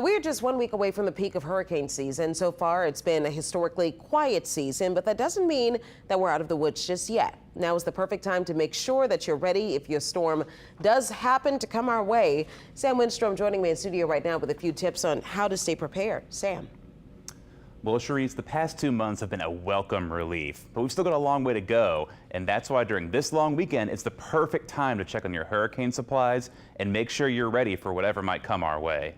We're just 1 week away from the peak of hurricane season. So far, it's been a historically quiet season, but that doesn't mean that we're out of the woods just yet. Now is the perfect time to make sure that you're ready if your storm does happen to come our way. Sam Winstrom joining me in studio right now with a few tips on how to stay prepared. Sam. Well, Charisse, the past 2 months have been a welcome relief, but we've still got a long way to go. And that's why during this long weekend, it's the perfect time to check on your hurricane supplies and make sure you're ready for whatever might come our way.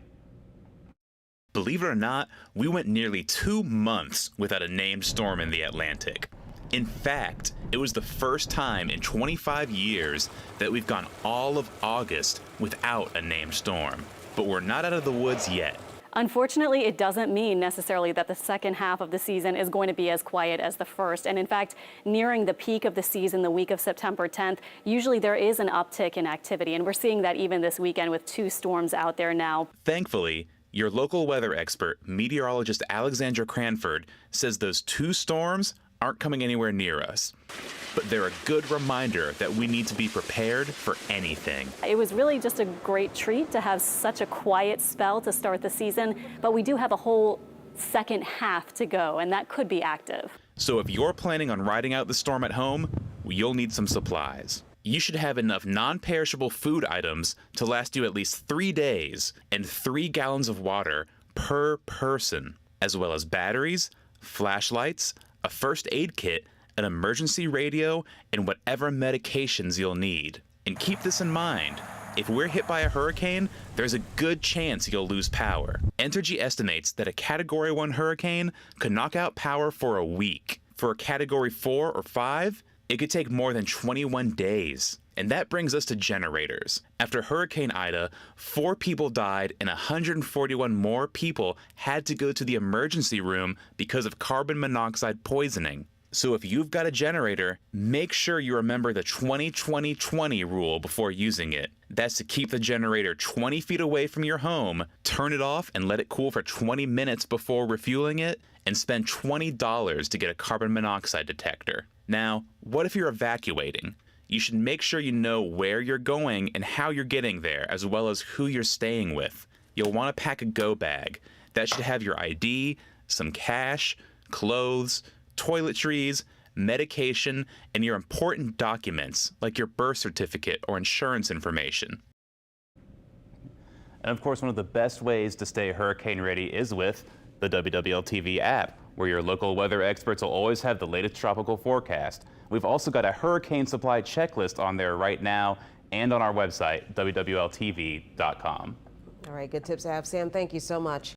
Believe it or not, we went nearly 2 months without a named storm in the Atlantic. In fact, it was the first time in 25 years that we've gone all of August without a named storm. But we're not out of the woods yet. Unfortunately, it doesn't mean necessarily that the second half of the season is going to be as quiet as the first. And in fact, nearing the peak of the season, the week of September 10th, usually there is an uptick in activity. And we're seeing that even this weekend with 2 storms out there now. Thankfully, your local weather expert, meteorologist Alexandra Cranford, says those 2 storms aren't coming anywhere near us. But they're a good reminder that we need to be prepared for anything. It was really just a great treat to have such a quiet spell to start the season, but we do have a whole second half to go, and that could be active. So if you're planning on riding out the storm at home, you'll need some supplies. You should have enough non-perishable food items to last you at least 3 days and 3 gallons of water per person, as well as batteries, flashlights, a first aid kit, an emergency radio, and whatever medications you'll need. And keep this in mind. If we're hit by a hurricane, there's a good chance you'll lose power. Entergy estimates that a Category 1 hurricane could knock out power for a week. For a Category 4 or 5, it could take more than 21 days. And that brings us to generators. After Hurricane Ida, 4 people died and 141 more people had to go to the emergency room because of carbon monoxide poisoning. So if you've got a generator, make sure you remember the 20-20-20 rule before using it. That's to keep the generator 20 feet away from your home, turn it off and let it cool for 20 minutes before refueling it, and spend $20 to get a carbon monoxide detector. Now, what if you're evacuating? You should make sure you know where you're going and how you're getting there, as well as who you're staying with. You'll want to pack a go bag. That should have your ID, some cash, clothes, toiletries, medication, and your important documents, like your birth certificate or insurance information. And of course, one of the best ways to stay hurricane ready is with the WWL-TV app, where your local weather experts will always have the latest tropical forecast. We've also got a hurricane supply checklist on there right now and on our website, WWLTV.com. All right, good tips to have, Sam. Thank you so much.